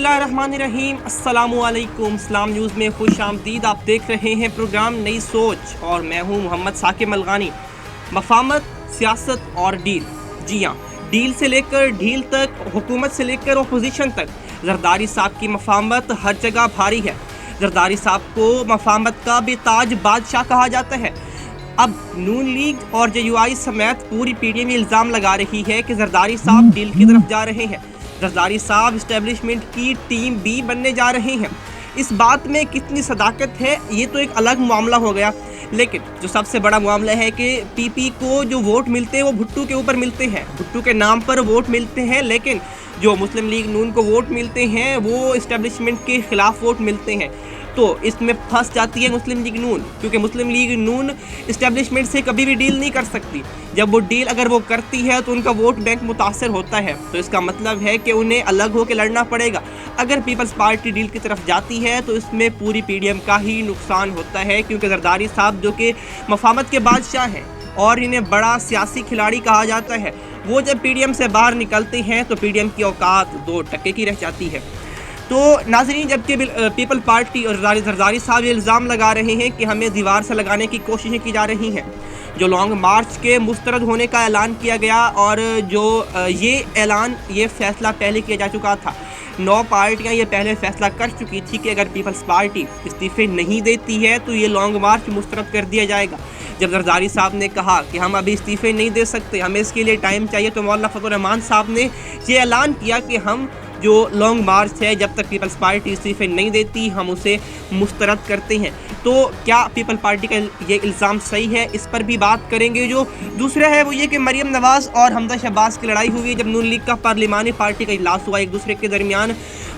बिस्मिल्लाहिर्रहमानिर्रहीम अस्सलामुअलैकुम। इस्लाम न्यूज़ में खुश आमदीद। आप देख रहे हैं प्रोग्राम नई सोच और मैं हूं मोहम्मद साकिब मलगानी। मफामत, सियासत और डील। जी हाँ, डील से लेकर ढील तक, हुकूमत से लेकर अपोजिशन तक जरदारी साहब की मफामत हर जगह भारी है। जरदारी साहब को मफामत का बेताज बादशाह कहा जाता है। अब नून लीग और जेयूआई समेत पूरी पीडीएम इल्ज़ाम लगा रही है कि जरदारी साहब डील की तरफ जा रहे हैं। जरदारी साहब इस्टेब्लिशमेंट की टीम बी बनने जा रहे हैं। इस बात में कितनी सदाकत है ये तो एक अलग मामला हो गया, लेकिन जो सबसे बड़ा मामला है कि पीपी को जो वोट मिलते हैं वो भुट्टो के ऊपर मिलते हैं, भुट्टो के नाम पर वोट मिलते हैं, लेकिन जो मुस्लिम लीग नून को वोट मिलते हैं वो इस्टेब्लिशमेंट के खिलाफ वोट मिलते हैं। तो इसमें फंस जाती है मुस्लिम लीग नून, क्योंकि मुस्लिम लीग नून इस्टेब्लिशमेंट से कभी भी डील नहीं कर सकती। जब वो डील अगर वो करती है तो उनका वोट बैंक मुतासर होता है, तो इसका मतलब है कि उन्हें अलग होकर लड़ना पड़ेगा। अगर पीपल्स पार्टी डील की तरफ जाती है तो इसमें पूरी पीडीएम का ही नुकसान होता है, क्योंकि जरदारी साहब जो कि मफामत के बादशाह हैं और इन्हें बड़ा सियासी खिलाड़ी कहा जाता है, वो जब पीडीएम से बाहर निकलते हैं तो पीडीएम की औकात 2 टके की रह जाती है। तो नाजरीन, जबकि पीपल पार्टी और जरदारी साहब ये इल्ज़ाम लगा रहे हैं कि हमें दीवार से लगाने की कोशिशें की जा रही हैं। जो लॉन्ग मार्च के मुस्तरद होने का ऐलान किया गया और जो ये फैसला पहले किया जा चुका था, 9 पार्टियां ये पहले फैसला कर चुकी थी कि अगर पीपल्स पार्टी इस्तीफे नहीं देती है तो ये लॉन्ग मार्च मुस्तरद कर दिया जाएगा। जब जरदारी साहब ने कहा कि हम अभी इस्तीफे नहीं दे सकते, हमें इसके लिए टाइम चाहिए, तो मौलाना फजल रहमान साहब ने ये ऐलान किया कि हम जो लॉन्ग मार्च है, जब तक पीपल्स पार्टी इस्तीफे नहीं देती हम उसे मुस्तरद करते हैं। तो क्या पीपल पार्टी का ये इल्ज़ाम सही है, इस पर भी बात करेंगे। जो दूसरा है वो ये कि मरियम नवाज़ और हमजा शहबाज की लड़ाई हुई जब नून लीग का पार्लिमानी पार्टी का इजलास हुआ, एक दूसरे के दरमियान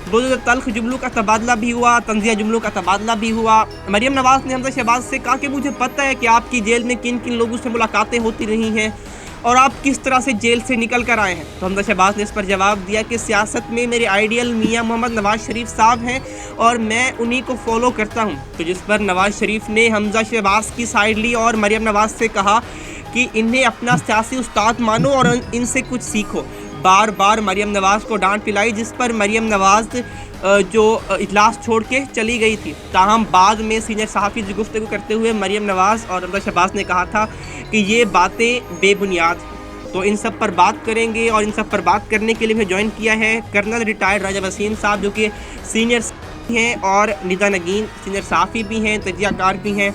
बहुत तल्ख जुमलों का तबादला भी हुआ, तंजिया जुमलों का तबादला भी हुआ। मरियम नवाज़ ने हमजा शहबाज से कहा कि मुझे पता है कि आपकी जेल में किन किन लोगों से मुलाकातें होती रही हैं और आप किस तरह से जेल से निकल कर आए हैं। तो हमजा शहबाज ने इस पर जवाब दिया कि सियासत में मेरे आइडियल मियां मोहम्मद नवाज़ शरीफ साहब हैं और मैं उन्हीं को फॉलो करता हूं। तो जिस पर नवाज़ शरीफ ने हमजा शहबाज की साइड ली और मरियम नवाज़ से कहा कि इन्हें अपना सियासी उस्ताद मानो और इनसे कुछ सीखो। बार बार मरियम नवाज़ को डांट पिलाई, जिस पर मरियम नवाज़ जो इजलास छोड़ के चली गई थी। ताहम बाद में सीनियर सहाफ़ी से गुफ्तगू करते हुए मरियम नवाज़ और हमजा शहबाज ने कहा था कि ये बातें बेबुनियाद हैं। तो इन सब पर बात करेंगे और इन सब पर बात करने के लिए हमें ज्वाइन किया है कर्नल रिटायर्ड राजा वसीम साहब, जो कि सीनियर हैं, और निदा नगीन सीनियर सहाफ़ी भी हैं, तजियाकार भी हैं।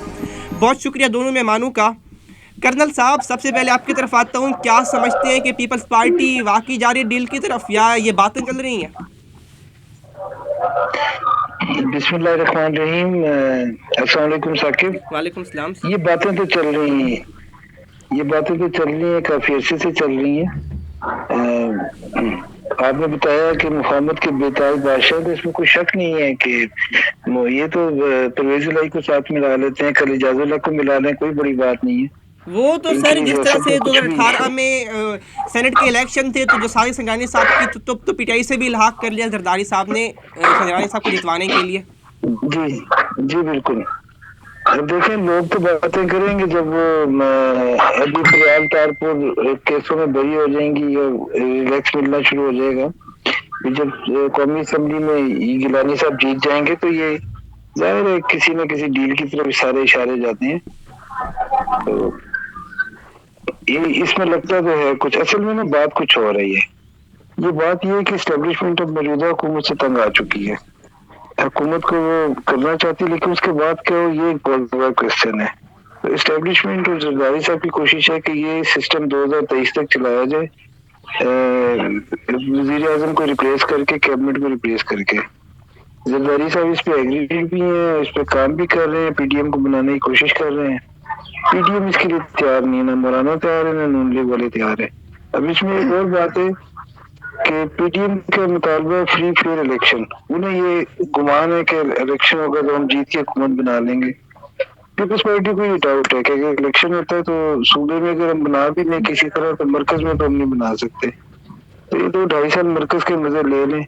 बहुत शुक्रिया दोनों मेहमानों का। कर्नल साहब, सबसे पहले आपकी तरफ आता हूँ, क्या समझते हैं कि पीपल्स पार्टी वाकई जा रही है डील की तरफ या ये बातें चल रही हैं? बिस्मिल्लाहिर्रहमानिर्रहीम। अस्सलाम वालेकुम साकिब। वालेकुम सलाम। ये बातें तो चल रही हैं, ये बातें तो चल रही हैं, काफी अर्से से चल रही हैं। आपने बताया कि मुफाहमत के बेताज बादशाह, तो इसमें कोई शक नहीं है कि ये तो परवेज इलाही को साथ मिला लेते हैं, कल इजाजुल्लाह को मिला लें, कोई बड़ी बात नहीं है। वो तो सर इनकी जिस तरह सियासत से में कुछ भी 2018 में सेनेट के इलेक्शन थे तो जो सारी संगानी साहब की तो पीटीआई से भी इल्हाक कर लिया जरदारी साहब ने संगानी साहब को जितवाने के लिए। जी जी बिल्कुल। अब देखें, लोग तो बातें करेंगे जब वो अभी फरियाल तारपुर केसों में बरी हो जाएंगी और रिलैक्स मिलना शुरू हो जाएगा। जब कौमी असम्बली में गिलानी साहब जीत जाएंगे तो ये जाहिर है किसी न किसी डील की तरफ सारे इशारे जाते हैं। तो ये इसमें लगता तो है कुछ, असल में ना बात कुछ हो रही है। ये बात ये है कि एस्टेब्लिशमेंट अब मौजूदा हुकूमत से तंग आ चुकी है। हुकूमत को वो करना चाहती है, लेकिन उसके बाद क्या हो, ये एक बहुत बड़ा क्वेश्चन है। तो एस्टेब्लिशमेंट और जरदारी साहब की कोशिश है कि ये सिस्टम 2023 तक चलाया जाए, वजीर आजम को रिप्लेस करके, कैबिनेट को रिप्लेस करके। जरदारी साहब इस पे एग्रीड भी हैं, इस पे काम भी कर रहे हैं, पीडीएम को बनाने की कोशिश कर रहे हैं। पीडीएम इसके लिए तैयार नहीं है, ना मौलाना तैयार है, ना नून लीग वाले तैयार है। अब इसमें एक और बात है कि पीडीएम का मुतालबा फ्री फेयर इलेक्शन। उन्हें ये गुमान है कि इलेक्शन होगा तो हम जीत के हुकूमत बना लेंगे। पीपल्स पार्टी को ये डाउट है कि अगर इलेक्शन होता है तो सूबे में अगर हम बना भी लें किसी तरह, तो मरकज में तो हम नहीं बना सकते। तो ये तो 2.5 साल मरकज के मजे ले लें,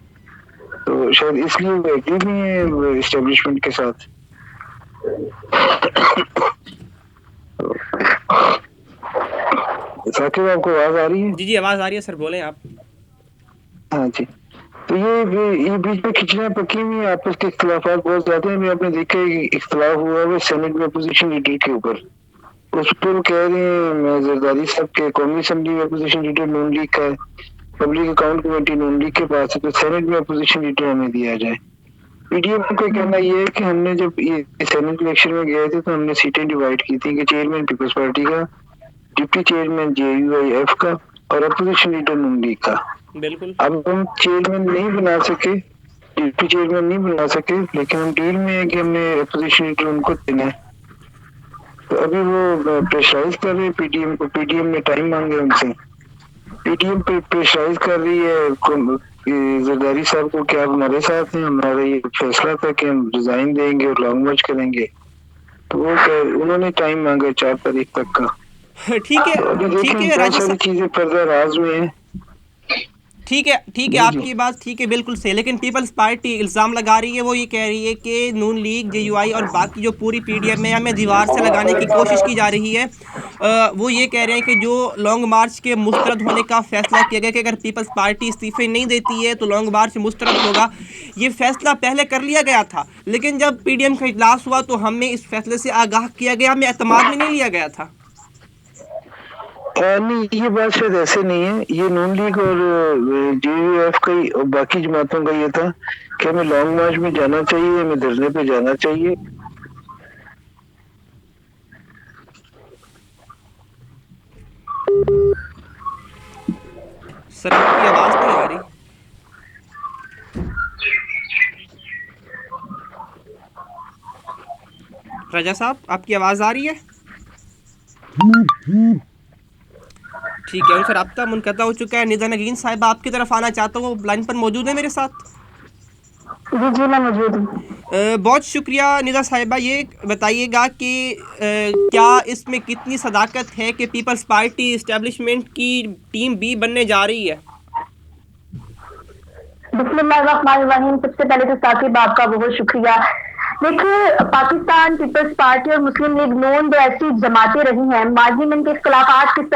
तो शायद इसलिए वो एग्री भी है एस्टेब्लिशमेंट के साथ। साकिब, आपको आवाज आ रही है? जी जी, आवाज़ आ रही है सर, बोलें आप। हाँ जी। तो ये बीच में खिंचना पकी हुई है, आपस के इख्तलाफात बहुत ज्यादा है। आपने देखा है इख्तलाफ हुआ है सेनेट में अपोजिशन लीडर के ऊपर, उस पर वो कह रहे हैं जरदारी साहब के कौमी असम्बली में अपोजिशन लीडर नून लीग का है, पब्लिक अकाउंट कमेटी नून लीग के पास है, तो सेनेट में अपोजिशन लीडर हमें दिया जाए। पीडीएम का कहना ये है कि हमने जब ये सेनेट इलेक्शन में गए थे तो हमने सीटें डिवाइड की थी कि चेयरमैन पीपल्स पार्टी का, डिप्टी चेयरमैन जेयूआईएफ का और अपोजिशन लीडर नून लीग का। बिल्कुल। अब हम चेयरमैन नहीं बना सके, डिप्टी चेयरमैन नहीं बना सके, लेकिन हम डील में है कि हमने अपोजिशन लीडर उनको देना है। तो अभी वो प्रेशराइज कर रहे हैं पीडीएम को, पीडीएम ने टाइम मांगे उनसे, पीडीएम पे प्रेशराइज कर रही है जरदारी साहब को कि आप हमारे साथ हैं, हमारा ये फैसला था कि हम रिजाइन देंगे और लॉन्ग मार्च करेंगे। तो वो उन्होंने टाइम मांगा 4 तारीख तक का। ठीक है, ठीक है बहुत सारी चीजें पर्दा राज में है। ठीक है, आपकी बात ठीक है, बिल्कुल सही। लेकिन पीपल्स पार्टी इल्ज़ाम लगा रही है, वो ये कह रही है कि नून लीग, जेयूआई और बाकी जो पूरी पीडीएम में हमें दीवार से लगाने की कोशिश की जा रही है। वो ये कह रहे हैं कि जो लॉन्ग मार्च के मुस्तरद होने का फैसला किया गया कि अगर पीपल्स पार्टी इस्तीफे नहीं देती है तो लॉन्ग मार्च मुस्तरद होगा, ये फैसला पहले कर लिया गया था, लेकिन जब पीडीएम का इजलास हुआ तो हमें इस फैसले से आगाह किया गया, हमें एतमाद में नहीं लिया गया था। नहीं, ये बात शायद ऐसे नहीं है। ये नून लीग और जेयूएफ का और बाकी जमातों का ये था कि हमें लॉन्ग मार्च में जाना चाहिए, हमें धरने पे जाना चाहिए। सर आपकी आवाज नहीं आ रही। रजा साहब आपकी आवाज आ रही है? ठीक है, उनसे रब्ता मुनक़ता हो चुका है। निदा नगीन साहिब आपकी तरफ आना चाहता हूँ, लाइन पर मौजूद है मेरे साथ? जी मैं मौजूद हूँ। बहुत शुक्रिया निदा साहिबा। ये बताइएगा कि क्या इसमें कितनी सदाकत है कि पीपल्स पार्टी इस्टेब्लिशमेंट की टीम बी बनने जा रही है? बिस्मिल्लाहिर्रहमानिर्रहीम। सबसे पहले तो साकिब आपका बहुत शुक्रिया। देखिए, पाकिस्तान पीपल्स पार्टी और मुस्लिम लीग नून जो ऐसी जमातें रही हैं, माजी में इनके इख्तलाफात किस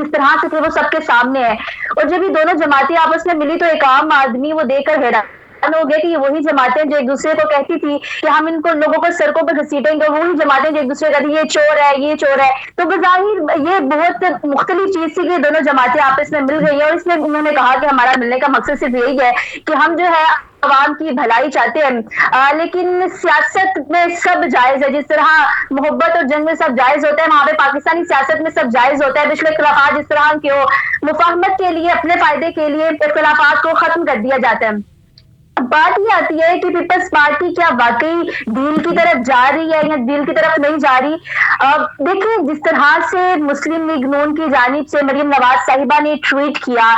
तरह से थे वो सबके सामने है। और जब ये दोनों जमातें आपस में मिली तो एक आम आदमी वो देखकर हैरान हो गया कि ये वही जमातें जो एक दूसरे को कहती थी कि हम इनको लोगों को सड़कों पर घसीटेंगे, वही जमातें जो एक दूसरे कहती ये चोर है, ये चोर है। तो बज़ाहिर ये बहुत मुख्तलिफ चीज थी कि दोनों जमातें आपस में मिल गई है। और इसलिए उन्होंने कहा कि हमारा मिलने का मकसद सिर्फ यही है कि हम जो है आवाम की भलाई चाहते हैं। लेकिन सियासत में सब जायज है। जिस तरह मोहब्बत और जंग में सब जायज होता है, वहां पे पाकिस्तानी सियासत में सब जायज होता है। पिछले इख्तलाफात जिस तरह के हो, मुफाहमत के लिए, अपने फायदे के लिए इख्तलाफात को खत्म कर दिया जाता है। बात ये आती है कि पीपल्स पार्टी क्या वाकई डील की तरफ जा रही है या डील की तरफ नहीं जा रही। देखिए, जिस तरह से मुस्लिम लीग नून की जानिब से मरियम नवाज साहिबा ने ट्वीट किया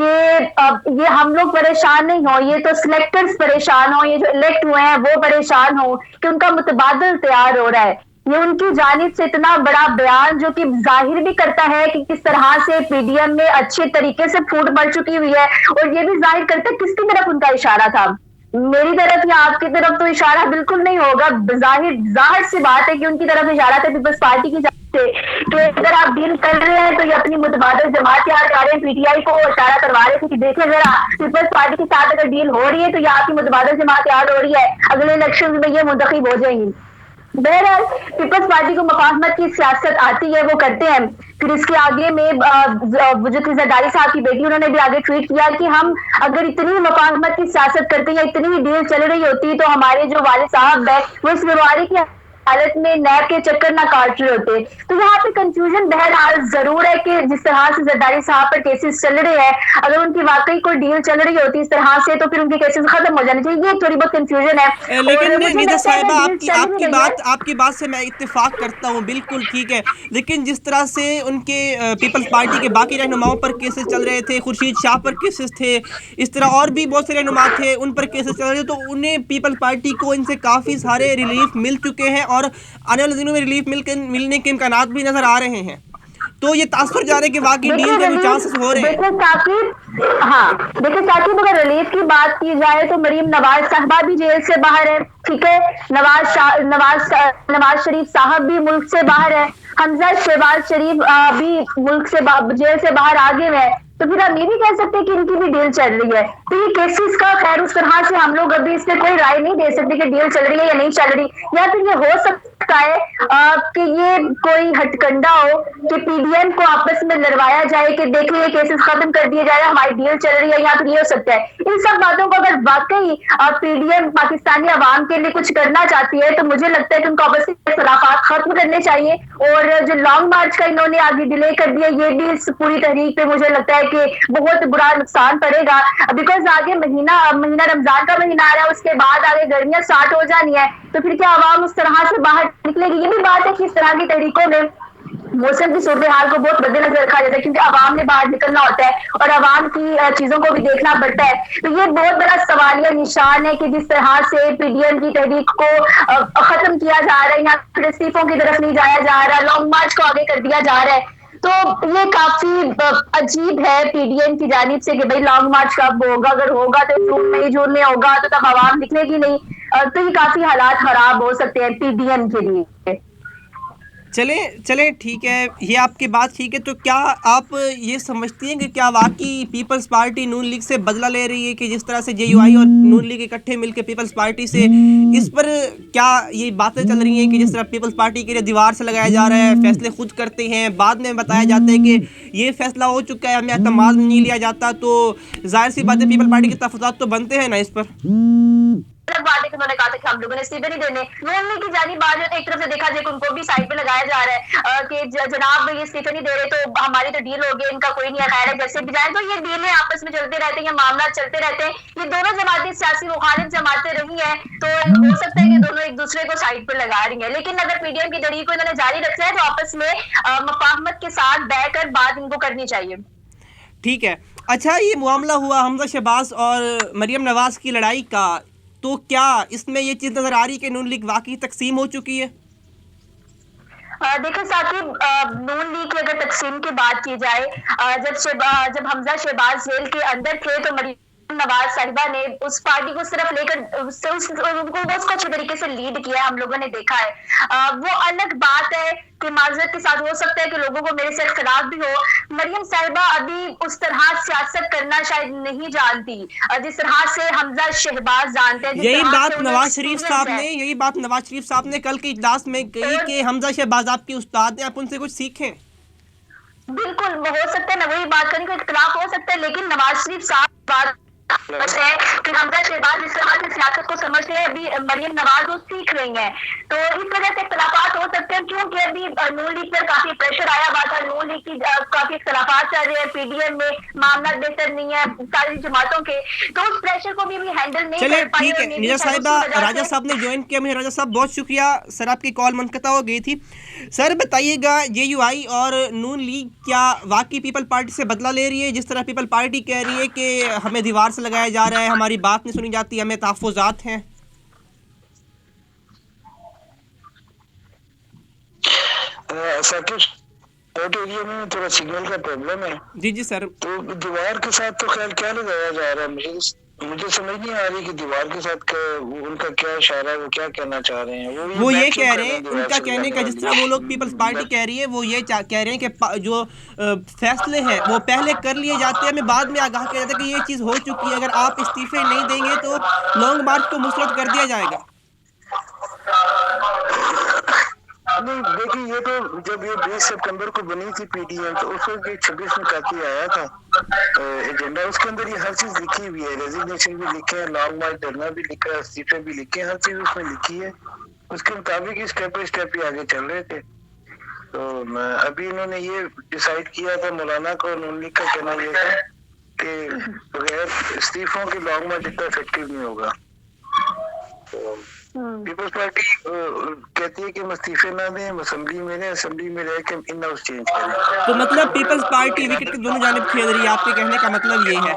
कि ये हम लोग परेशान नहीं हो, ये तो सिलेक्टर्स परेशान हो, ये जो इलेक्ट हुए हैं वो परेशान हो कि उनका मुतबादल तैयार हो रहा है। ये उनकी जानिब से इतना बड़ा बयान जो कि जाहिर भी करता है कि किस तरह से पीडीएम में अच्छे तरीके से फूट पड़ चुकी हुई है, और ये भी जाहिर करता है किसकी तरफ उनका इशारा था। मेरी तरफ या आपकी तरफ तो इशारा बिल्कुल नहीं होगा। जाहिर सी बात है कि उनकी तरफ इशारा था पीपल्स पार्टी की जानिब से कि अगर आप डील कर रहे हैं तो ये अपनी मुतबादल जमात तैयार कर रहे हैं। पीटीआई को इशारा करवा रहे थे कि देखें जरा, पीपल्स पार्टी के साथ अगर डील हो रही है तो ये आपकी मुतबादल जमात तैयार हो रही है, अगले इलेक्शन में ये मुंतखब हो जाएंगी। बहरहाल पीपल्स पार्टी को मुफाहमत की सियासत आती है, वो करते हैं। फिर इसके आगे में जो जरदारी साहब की बेटी, उन्होंने भी आगे ट्वीट किया कि हम अगर इतनी मुफाहमत की सियासत करते हैं, इतनी ही डील चल रही होती तो हमारे जो वालिद साहब है वो इस बीमारी की हालत में नैब के चक्कर ना काट रहे होते। तो यहाँ पे कंफ्यूजन बहरहाल जरूर है कि जिस तरह से जरदारी साहब पर केसेस चल रहे हैं, अगर उनकी वाकई कोई डील चल रही होती इस तरह से तो फिर उनके केसेस खत्म हो जाने चाहिए। ये थोड़ी बहुत कंफ्यूजन है। लेकिन निदा साहिबा आपकी बात से मैं इत्तेफाक करता हूँ, बिल्कुल ठीक है। लेकिन जिस तरह से उनके पीपल्स पार्टी के बाकी रहनुमाओं पर केसेस चल रहे थे, खुर्शीद शाह पर केसेस थे, इस तरह और भी बहुत से रहनुमा थे उन पर केसेस चल रहे थे, तो उन्हें पीपल्स पार्टी को इनसे काफ़ी सारे रिलीफ मिल चुके हैं और आने वाले दिनों में रिलीफ मिलने के इम्कानात भी नजर आ रहे हैं। तो ये तासुर जा रहे कि वाकई डील के चांसेस हो रहे हैं। देखिए साकिब, अगर रिलीफ की बात की जाए तो मरियम नवाज साहबा भी जेल से बाहर है, ठीक है। नवाज शरीफ साहब भी मुल्क से बाहर है, हमजा शहबाज शरीफ भी मुल्क से जेल से बाहर आ गए हैं। तो फिर हम ये भी कह सकते हैं कि इनकी भी डील चल रही है। तो ये केसेस का खैर उस तरह से हम लोग अभी इस पे कोई राय नहीं दे सकते कि डील चल रही है या नहीं चल रही, या फिर ये हो सकता है कि ये कोई हथकंडा हो कि पीडीएम को आपस में लड़वाया जाए कि देखिए ये केसेस खत्म कर दिए जाए, हमारी डील चल रही है, या फिर ये हो सकता है। इन सब बातों को अगर वाकई पीडीएम पाकिस्तानी अवाम के लिए कुछ करना चाहती है तो मुझे लगता है कि उनको आपस में इख्तिलाफात खत्म करने चाहिए, और जो लॉन्ग मार्च का इन्होंने आगे डिले कर दिया ये डील्स पूरी तहरीक पे, मुझे लगता है कि बहुत बुरा नुकसान पड़ेगा। बिकॉज आगे महीना रमजान का महीना आ रहा है, उसके बाद आगे गर्मियां स्टार्ट हो जानी है, तो फिर क्या आवाम उस तरह से बाहर निकलेगी। ये भी बात है कि इस तरह की तहरीकों में मौसम की सूरत हाल को बहुत मद्देनजर रखा जाता है, क्योंकि आवाम ने बाहर निकलना होता है और आवाम की चीजों को भी देखना पड़ता है। तो ये बहुत बड़ा सवालिया निशान है कि जिस तरह से पीडीएम की तहरीक को खत्म किया जा रहा है, या फिर इस्तीफों की तरफ नहीं जाया जा रहा, लॉन्ग मार्च को आगे कर दिया जा रहा है, तो ये काफी अजीब है पीडीएम की जानिब से कि भाई लॉन्ग मार्च कब होगा, अगर होगा तो जून में होगा, तो तब आवाम निकलेगी नहीं। तो ये काफी हालात खराब हो सकते हैं पीडीएम के लिए। चले ठीक है, ये आपकी बात ठीक है। तो क्या आप ये समझती हैं कि क्या वाकई पीपल्स पार्टी नून लीग से बदला ले रही है, कि जिस तरह से जेयूआई और नून लीग इकट्ठे मिलकर पीपल्स पार्टी से, इस पर क्या ये बातें चल रही हैं कि जिस तरह पीपल्स पार्टी के लिए दीवार से लगाया जा रहा है, फैसले खुद करते हैं, बाद में बताया जाता है कि ये फैसला हो चुका है, हमें एतमाद नहीं लिया जाता, तो जाहिर सी बात है पीपल पार्टी के तहफ़्फ़ुज़ात तो बनते हैं ना इस पर। बात है कि उन्होंने कहा था कि हम लोगों ने इस्तीफे नहीं देने, नून लीग की जानिब एक तरफ से देखा जाए कि उनको भी साइड पे लगाया जा रहा है कि जनाब ये इस्तीफे नहीं दे रहे तो हमारी तो डील हो गई, इनका कोई नहीं खैर है, जैसे भी जाए। तो ये डीलें आपस में चलते रहते हैं, ये मामला चलते रहते हैं। ये दोनों जमातें सियासी मुखालिफ जमातें रही हैं, तो हो सकता है कि दोनों एक दूसरे को साइड पे लगा रही है, लेकिन अगर पीडीएम की तहरीक को इन्होंने जारी रखना है तो आपस में मुफाहमत के साथ बैठकर बात इनको करनी चाहिए। ठीक है, अच्छा ये मामला हुआ हमजा शहबाज और मरियम नवाज की लड़ाई का, तो क्या इसमें ये चीज़ नज़र आ रही है कि नून लीग वाकई तकसीम हो चुकी है? देखिए साकिब, नून लीग की अगर तकसीम की बात की जाए, जब हमजा शहबाज जेल के अंदर थे तो मरियम नवाज साहिबा ने उस पार्टी को सिर्फ लेकर उसको अच्छे तरीके से लीड किया, हम लोगों ने देखा है। वो अलग बात है कि माजरत के साथ हो सकता है कि लोगों को मेरे से इख्तिलाफ भी हो, मरियम साहिबा अभी उस तरह सियासत करना शायद नहीं जानती जिस तरह से हमजा शहबाज जानते हैं। यही बात नवाज शरीफ साहब ने कल के इजलास में कही कि हमजा शहबाज आपके उस्ताद हैं, आप उनसे कुछ सीखें। बिल्कुल हो सकता है ना, वही बात करने का इख्तिलाफ हो सकता है, लेकिन नवाज शरीफ साहब बात है कि हमजा शहबाज जिस तरह से सियासत को समझते हैं, अभी मरियम नवाज वो सीख रही हैं, तो इस वजह से इख्तिलाफात हो सकते हैं, क्योंकि अभी नून लीग पर काफी प्रेशर आया हुआ था, नून लीग की काफी इख्तिलाफात चल रहे हैं, पीडीएम में मामला बेहतर नहीं है सारी जमातों के, तो उस प्रेशर को भी हैंडल नहीं कर पाई। ठीक है निजा साहिबा, राजा साहब ने ज्वाइन किया मुझे। राजा साहब बहुत शुक्रिया सर, आपकी कॉल मुनक़ता हो गई थी। सर बताइएगा, जेयूआई और नून लीग क्या वाकई पीपल पार्टी से बदला ले रही है, जिस तरह पीपल पार्टी कह रही है कि हमें दीवार से लगाया जा रहा है, हमारी बात नहीं सुनी जाती, हमें तहफ़्फ़ुज़ात हैं? एरिया में थोड़ा सिग्नल का प्रॉब्लम है। जी सर। तो दीवार के साथ तो खैर क्या लगाया जा रहा है, मुझे समझ नहीं आ रही कि दीवार के साथ उनका क्या इशारा है, वो क्या कहना चाह रहे हैं। वो ये कह रहे हैं, उनका कहने का जिस तरह वो लोग पीपल्स पार्टी कह रही है, वो ये कह रहे हैं कि जो फैसले हैं वो पहले कर लिए जाते हैं, हमें बाद में आगाह किया जाता है कि ये चीज़ हो चुकी है, अगर आप इस्तीफे नहीं देंगे तो लॉन्ग मार्च को मुस्तरद कर दिया जाएगा। नहीं देखिए, ये तो जब ये 20 सितंबर को बनी थी पीडीएम, तो उस वक्त 26 में काफी आया था एजेंडा, उसके अंदर ये हर चीज लिखी हुई है, रेजिग्नेशन भी लिखे हैं, लॉन्ग मार्च धरना भी लिखा है, इस्तीफे भी लिखे हैं, हर चीज उसमें लिखी है, उसके मुताबिक ही स्टेप बाई स्टेप ही आगे चल रहे थे। तो अभी इन्होंने ये डिसाइड किया था, मौलाना को नून लीग का कहना ये था कि बगैर इस्तीफों के लॉन्ग मार्च इतना इफेक्टिव नहीं होगा। तो पीपल्स पार्टी कहती है कि हम इस्तीफे ना दें, असेंबली में रहें, असेंबली में रह के इन हाउस चेंज करें। तो मतलब पीपल्स पार्टी विकेट के दोनों जानिब खेल रही है, आपके कहने का मतलब ये है?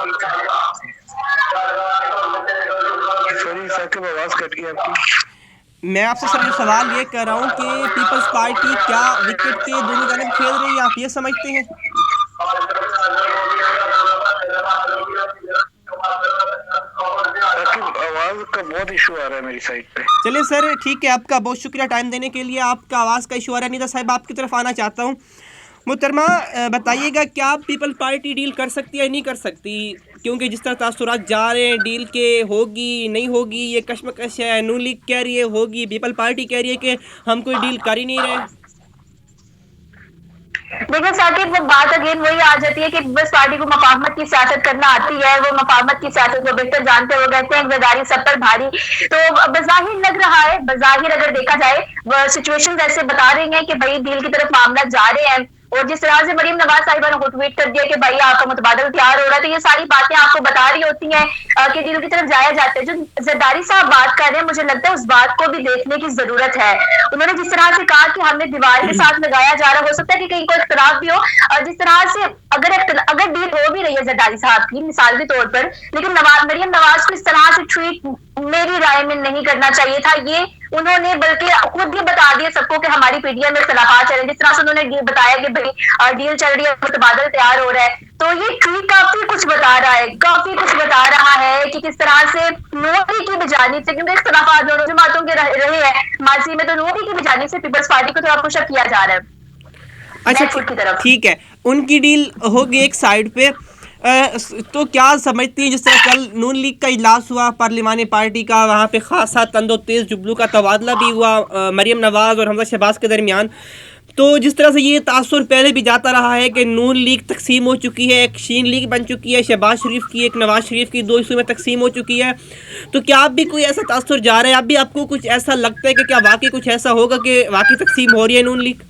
सॉरी साकिब, आवाज कट गई आपकी। मैं आपसे सर ये सवाल ये कर रहा हूँ कि पीपल्स पार्टी क्या विकेट के दोनों जानिब खेल रही है, आप ये समझते हैं? आवाज का बहुत इशू आ रहा है मेरी साइड पे। चलिए सर ठीक है, आपका बहुत शुक्रिया टाइम देने के लिए। आपका आवाज़ का इशू आ रहा है। निदा साहिब आपकी तरफ आना चाहता हूँ। मोहतरमा बताइएगा, क्या पीपल पार्टी डील कर सकती है या नहीं कर सकती? क्योंकि जिस तरह तासुरात जा रहे हैं डील के, होगी नहीं होगी ये कश्मकश है। नून लीग कह रही है होगी, पीपल पार्टी कह रही है कि हम कोई डील कर ही नहीं रहे। देखिए साकिब, वो बात अगेन वही आ जाती है कि बस पार्टी को मफाहमत की सियासत करना आती है, वो मफाहमत की सियासत को बेहतर जानते हैं। वो कहते हैं जिम्मेदारी सब पर भारी। तो बज़ाहिर लग रहा है, बज़ाहिर अगर देखा जाए सिचुएशन ऐसे बता रही हैं कि भाई डील की तरफ मामला जा रहे हैं। और जिस तरह से मरीम नवाज साहिबा ने ट्वीट कर दिया कि भाई आपका मुतबादल तैयार हो रहा है, तो ये सारी बातें आपको बता रही होती हैं कि डील की तरफ जाया जाता है। जो जरदारी साहब बात कर रहे हैं, मुझे लगता है उस बात को भी देखने की जरूरत है। उन्होंने जिस तरह से कहा कि हमें दीवार के साथ लगाया जा रहा, हो सकता है कि कहीं कोई इख्तलाफ भी हो। जिस तरह से अगर डील हो भी रही है जरदारी साहब की मिसाल के तौर पर, लेकिन मरीम नवाज को इस तरह से ट्वीट मेरी राय में नहीं करना चाहिए था। ये उन्होंने बल्कि खुद ही बता दिया सबको कि हमारी पीडीएम में इख्तलाफात चल रहे हैं। जिस तरह से उन्होंने बताया कि भाई डील चल रही है, मुतबादल तैयार हो रहा है, तो ये ट्वीट काफी कुछ बता रहा है, काफी कुछ बता रहा है कि किस तरह से नूरी की बिजानी से, क्योंकि इख्तलाफात दोनों जमातों के रहे हैं माजी में, तो नूरी की बिजानी से पीपल्स पार्टी को थोड़ा पुशअप किया जा रहा है। अच्छा ठीक है, उनकी डील होगी एक साइड पे। तो क्या समझती हैं, जिस तरह कल नून लीग का इजलास हुआ पार्लिमानी पार्टी का, वहाँ पे खासा तंदो तेज़ जुगलू का तबादला भी हुआ मरीम नवाज़ और हमजा शहबाज के दरमियान। तो जिस तरह से ये तासुर पहले भी जाता रहा है कि नून लीग तकसीम हो चुकी है, एक शीन लीग बन चुकी है, शहबाज शरीफ की एक नवाज शरीफ की, दो हिस्सों में तकसीम हो चुकी है। तो क्या आप भी कोई ऐसा तासुर जा रहा है, अब भी आपको कुछ ऐसा लगता है कि क्या वाकई कुछ ऐसा होगा कि वाकई तकसीम हो रही है नून लीग?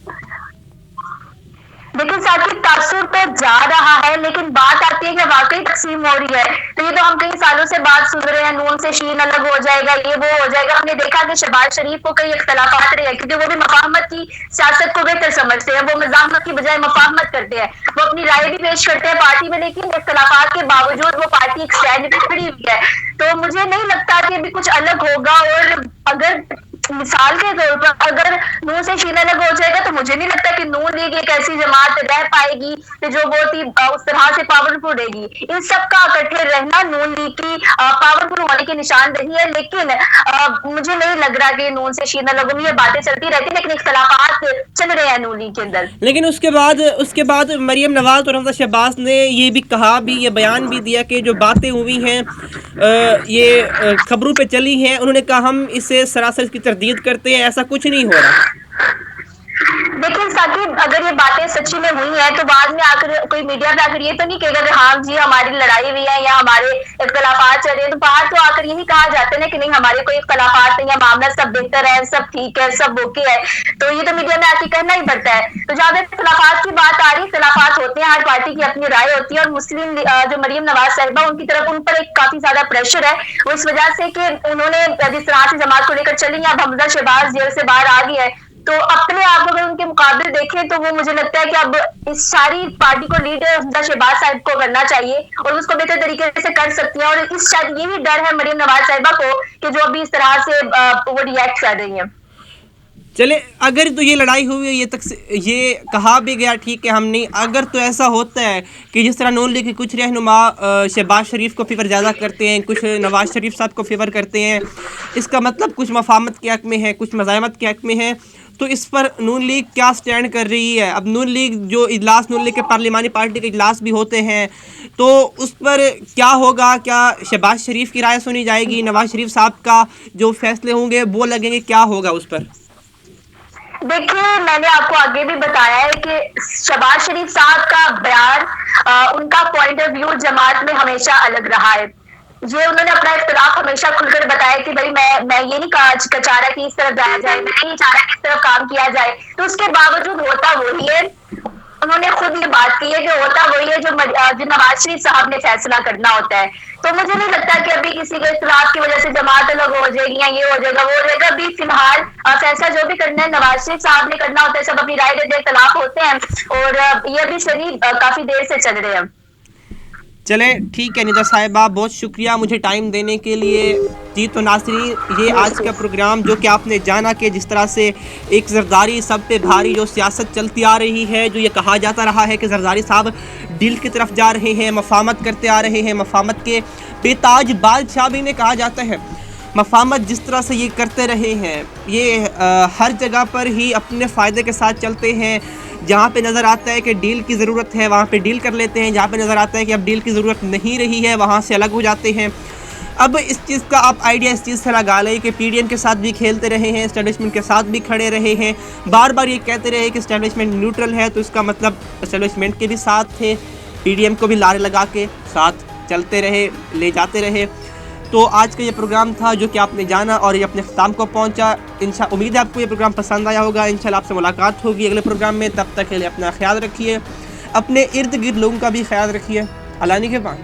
लेकिन साकिब, तासुर तो जा रहा है, लेकिन बात आती है कि वाकई तकसीम हो रही है। तो ये तो हम कई सालों से बात सुन रहे हैं, नून से शीन अलग हो जाएगा, ये वो हो जाएगा। हमने देखा कि शहबाज शरीफ को कई इख्तलाफात रहे हैं, क्योंकि वो भी मफाहमत की सियासत को बेहतर समझते हैं। वो मज़ाहमत की बजाय मफाहमत करते हैं, वो अपनी राय भी पेश करते हैं पार्टी में, लेकिन इख्तलाफात के बावजूद वो पार्टी एक स्टैंड पे खड़ी हुई है। तो मुझे नहीं लगता कि अभी कुछ अलग होगा। और अगर मिसाल के तौर पर अगर नून से शीन अलग हो जाएगा, तो मुझे नहीं लगता कि नून लीग एक ऐसी जमात रह पाएगी कि जो बहुत ही उस तरह से पावरफुल रहेगी। इन सब का इकट्ठे रहना नून लीग की पावरफुल होने की निशानदेही है। लेकिन मुझे नहीं लग रहा कि नून से शीन अलग होगी। ये बातें चलती रहती, लेकिन इख्तलाफात चल रहे हैं नून लीग के अंदर। लेकिन उसके बाद मरीम नवाज और हमजा शहबाज ने ये भी कहा, भी ये बयान भी दिया कि जो बातें हुई हैं ये खबरों पे चली हैं, उन्होंने कहा हम इसे सरासर की तरदीद करते हैं, ऐसा कुछ नहीं हो रहा। लेकिन साकिब, अगर ये बातें सच्ची में हुई हैं, तो बाद में आकर कोई मीडिया पे आकर ये तो नहीं कहेगा कि हाँ जी हमारी लड़ाई हुई है या हमारे इख्तलाफात चल रहे हैं। तो बाहर तो आकर यही कहा जाता है ना कि नहीं हमारे कोई इख्तलाफात नहीं है, मामला सब बेहतर है, सब ठीक है, सब ओके है। तो ये तो मीडिया में आके कहना ही पड़ता है। तो जहाँ पे इख्तलाफात की बात आ रही है, इख्तलाफात होते हैं, हर पार्टी की अपनी राय होती है। और मुस्लिम जो मरीम नवाज साहिबा, उनकी तरफ उन पर एक काफी ज्यादा प्रेशर है, वो इस वजह से कि उन्होंने जिस तरह से जमात को लेकर चली, अब हमजा शहबाज जेल से बाहर आ गई है, तो अपने आप को अगर उनके मुकाबले देखें, तो वो मुझे लगता है कि अब इस सारी पार्टी को लीड हमजा शहबाज साहिब को करना चाहिए और उसको बेहतर तरीके से कर सकती है। और इस शायद यही डर है मरीम नवाज साहिबा को कि जो अभी इस तरह से वो रिएक्ट कर रही है। चले, अगर तो ये लड़ाई हुई, ये कहा भी गया ठीक है हम नहीं, अगर तो ऐसा होता है कि जिस तरह नून लीग के कुछ रहनुमा शहबाज शरीफ को फेवर ज़्यादा करते हैं, कुछ नवाज शरीफ साहब को फेवर करते हैं, इसका मतलब कुछ मफाहमत के हक़ में है, कुछ मज़ाहमत के हक़ में है, तो इस पर नून लीग क्या स्टैंड कर रही है? अब नून लीग जो इजलास, नून लीग के पार्लिमानी पार्टी के इजलास भी होते हैं, तो उस पर क्या होगा? क्या शहबाज शरीफ की राय सुनी जाएगी, नवाज शरीफ साहब का जो फैसले होंगे वो लगेंगे, क्या होगा उस पर? देखिए, मैंने आपको आगे भी बताया है कि शहबाज शरीफ साहब का बयान, उनका पॉइंट ऑफ व्यू जमात में हमेशा अलग रहा है। ये उन्होंने अपना इख्तिलाफ हमेशा खुलकर बताया कि भाई मैं ये नहीं चाह रहा कि इस तरफ जाया जाए, मैं नहीं चाह रहा कि इस तरफ काम किया जाए। तो उसके बावजूद होता वही है, उन्होंने खुद ये बात की है कि होता वही है जो नवाज शरीफ साहब ने फैसला करना होता है। तो मुझे नहीं लगता कि अभी किसी के इख्तिलाफ की वजह से जमात अलग हो जाएगी या ये हो जाएगा वो हो जाएगा। अभी फिलहाल फैसला जो भी करना है नवाज शरीफ साहब ने करना होता है, सब अपनी राय देते, इख्तिलाफ होते हैं और ये अभी शरीफ काफी देर से चल रहे हैं। चले ठीक है निदा साहिबा, बहुत शुक्रिया मुझे टाइम देने के लिए। जी तो नाज़रीन, ये आज का प्रोग्राम जो कि आपने जाना कि जिस तरह से एक जरदारी सब पे भारी जो सियासत चलती आ रही है, जो ये कहा जाता रहा है कि जरदारी साहब डील की तरफ जा रहे हैं, मफाहमत करते आ रहे हैं, मफाहमत के बेताज बादशाह भी इन्हें कहा जाता है। मफामत जिस तरह से ये करते रहे हैं, ये हर जगह पर ही अपने फ़ायदे के साथ चलते हैं। जहाँ पे नज़र आता है कि डील की ज़रूरत है वहाँ पे डील कर लेते हैं, जहाँ पे नज़र आता है कि अब डील की ज़रूरत नहीं रही है वहाँ से अलग हो जाते हैं। अब इस चीज़ का आप आइडिया इस चीज़ से लगा लें कि पीडीएम के साथ भी खेलते रहे हैं, एस्टेब्लिशमेंट के साथ भी खड़े रहे हैं, बार बार ये कहते रहे कि एस्टेब्लिशमेंट न्यूट्रल है, तो इसका मतलब एस्टेब्लिशमेंट के भी साथ थे, पीडीएम को भी लारे लगा के साथ चलते रहे, ले जाते रहे। तो आज का ये प्रोग्राम था जो कि आपने जाना और ये अपने ख़त्म को पहुंचा। उम्मीद है आपको ये प्रोग्राम पसंद आया होगा। इंशाल्लाह आपसे मुलाकात होगी अगले प्रोग्राम में। तब तक के लिए अपना ख्याल रखिए, अपने इर्द गिर्द लोगों का भी ख्याल रखिए। अल्लाह निगहबान।